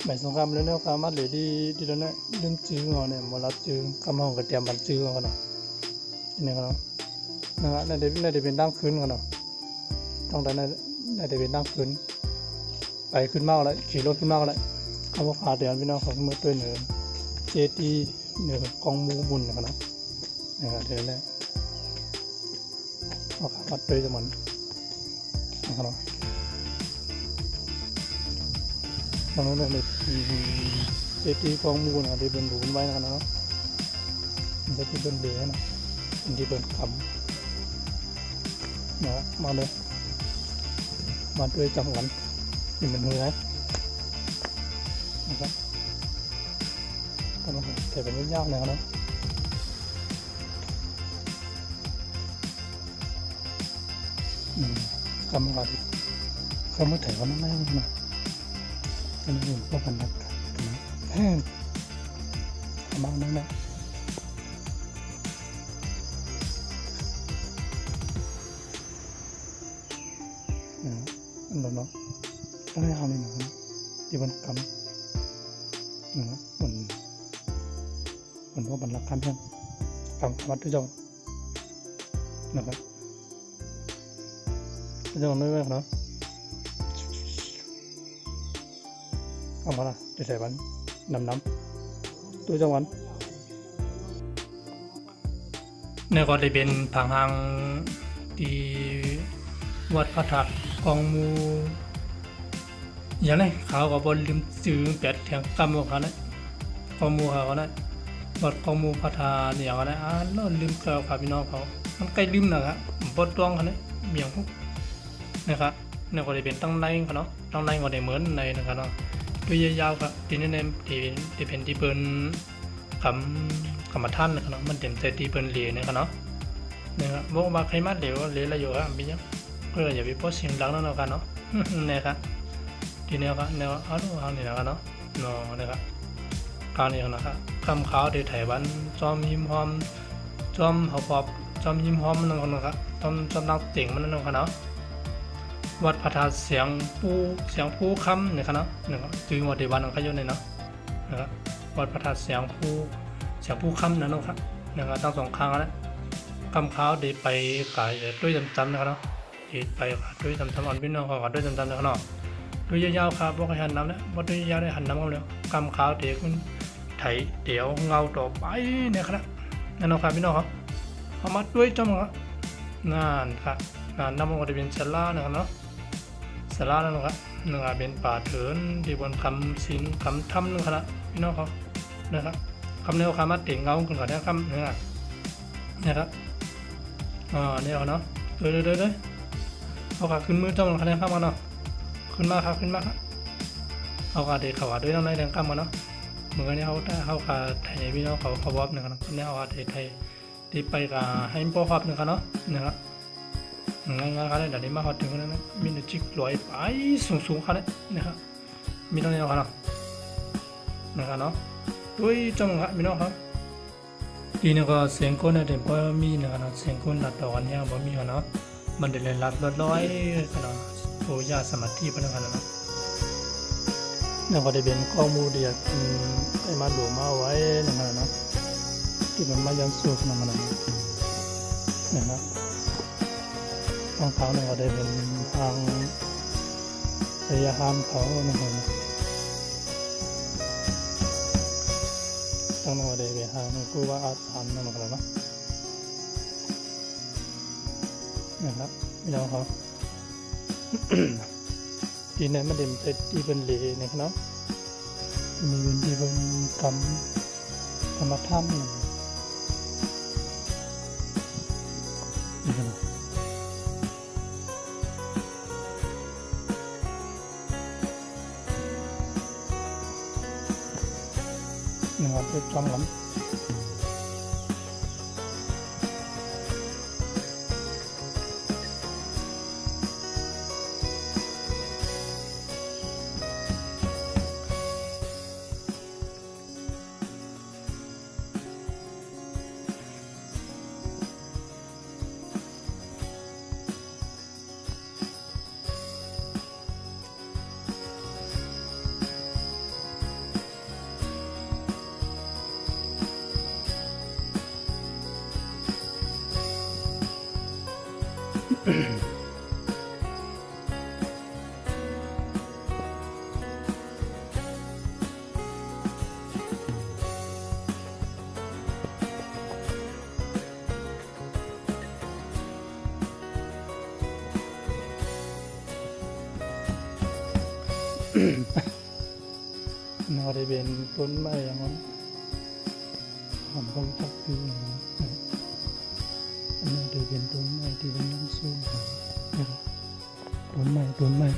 bài song cam lên nó cam mắt để đi đó này đến chữ ngon này mà là chữ cam hồng cái tiệm bán chữ ngon nào này ngon này để bên đang khuyến ngon nào trong đó này để bên đang khuyếnไปขึ้นมากเลยขี่รถขึ้นมากเลยเขาบอกขาเดือนพี่น้องเขาเมื่อตัวเหนือเจตีเหนือกองมูบุญนะครับเนาะเดี๋ยวแรกเอาขามัดตัวจะมันนะครับเนาะตรงนั้นเลยเจตีกองมูนะที่เป็นหลุมไว้นะครับเนาะมันที่เป็นเบี้ยนะที่เป็นคำนะมาเลยมาด้วยจำกันนี่มันเลยนะครับก็มันแต่เป็นยากๆนะครับคำว่าเขาไม่ถ่ายวันนั้นได้ไหมก็ไม่รู้ว่าพันนักคำบ้างนั่นแหละอันนั้นเนาะต้องให้เอาเลยนะครับที่มันคำนะครับมันว่ามันรักคำเพื่อนคำวัดที่เจ้านะครับที่เจ้าไม่แม่เนาะเอามาละเดี๋ยวใส่วันน้ำตัวเจ้าวันเนี่ยก็ได้เป็นผังหางที่วัดพระธาตุกองมูอย่างนี้เขาก็บอลลืมซื้อเป็ดแทงกำของเขาเนี่ยกองมูเขาเนี่ยวัดกองมูพระธาตุอย่างนั้นเราลืมเกล่าวกับพี่น้องเขามันใกล้ลืมนะครับบดดวงเขาเนี่ยเบี่ยงพวกนะครับเนี่ยก็ได้เป็นตั้งในเขาเนาะตั้งในก็ได้เหมือนในนะครับเนาะตัวยาวๆครับทีนี้เนี่ยที่เป็นที่เปิ้นคำท่านนะครับเนาะมันเต็มใจที่เปิ้นเหลียนะครับเนาะนะครับบอกว่าใครมาเหลวอะไรอยู่ครับพี่ยังเพื่ออย่าไปโพสเสียงดังนั่นนะครับเนาะนะครับทีนี้ครับเนี่ยเอาดูเอาเนี่ยนะครับเนาะนะครับการนี้นะครับคำขาวที่ไต้หวันจอมยิ้มหอมจอมหัวปอบจอมยิ้มหอมมันนะครับจอมนักเจ๋งมันนะครับเนาะวัดพระธาตุเสียงผู้คำเนี่ยครับเนาะจื่อวัดเดวันของเขาอยู่ในเนาะนะครับวัดพระธาตุเสียงผู้คำนะครับทั้งสองข้างนะคำขาวได้ไปกายด้วยจำนะครับเนาะไปด้วยจำอ่อนพี่น้องเขาด้วยจำนะครับเนาะด้วยยาวๆครับบอกให้หันน้ำนะบอกด้วยยาวได้หันน้ำกันแล้วคำขาวเดี๋ยวคุณไถเดี๋ยวเงาต่อไปเนี่ยครับนั่นนะครับพี่น้องครับเอามาด้วยจำครับนั่นครับน้ำมันก็จะเป็นสลานะครับเนาะสลาแล้วนะครับเป็นป่าเถินที่บนคำสินคำถ้ำนะครับพี่น้องเขานะครับคำแนวคำมาเต่งเงาขึ้นก่อนนะครับนะครับเนี่ยเนาะเลยเอาขาขึ้นมือจ้องคะแนนข้ามมาเนาะขึ้นมาครับเอาขาเด็กเขาด้วยน้ำในแดงข้ามมาเนาะเหมือนกันเนี่ยเขาขาไทยพี่น้องเขาวอบนะครับเนี่ยเอาขาไทยที่ไปกับให้พ่อครับนะครับเนาะนะครับง่ายๆครับเดี๋ยวนี้มาหอดถึงแล้วนะมีนจิกลอยไปสูงครับนะครับมีตรงนี้นะครับเนาะด้วยจ้องครับพี่น้องครับทีนี้ก็เสียงคนเนี่ยเดี๋ยวพอมีนะครับเสียงคนหลัดต่อกันเนี่ยบ่มีเนาะมันเดินลัดร้อยกันเนาะโอ้ยาสมาธิพนักงานเนาะเนี่ยก็ได้เป็นข้อมูลเดียวไอ้มาดูมาไว้นะครับเนาะที่มันมายังสูบนะครับนะครับทางเขาเนี่ยก็ได้เป็นทางสยามเขานะครับทางนั้นก็ได้เป็นทางกูว่าอาถรรพ์นะครับเนาะนะครับพี่น้องเขาทีนี้มันเด่นแต่ที่เป็นเหล่นะครับเนาะมีเป็นที่เป็นกรรมธรรมนะครับเป็นจำกัน น่าจะเป็นต้นไม้อย่างนั้นผมก็รู้จักคืออย่างนั้นน่าจะเป็นต้นไม้ที่เป็นน้ำส้มนะครับต้นไม้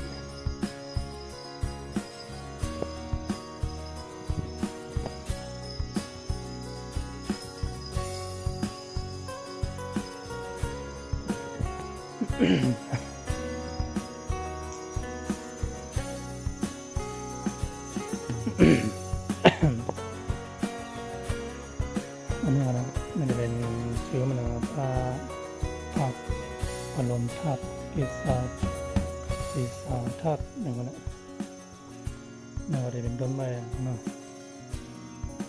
อันนี้นะมันจะเป็นชื่อมันนะครับธาตุพนมธาตุกิสาธาตุอย่างนั้นน่าจะเป็นต้นไม้เนาะ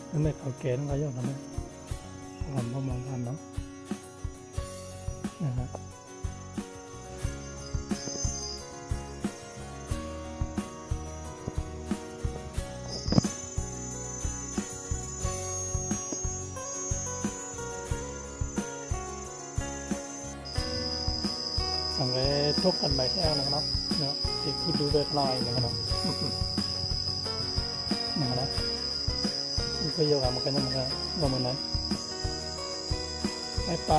ต้นไม้เขาแก่ต้องอายุนะผมประมาณนั้นเนาะนะครับสังเกตทุกอันใบแท้นะครับเนาะที่คุณดูด้วยลายนะครับนะครับมันก็เยอะอะมันก็ยังมันก็ว่ามันไหนไป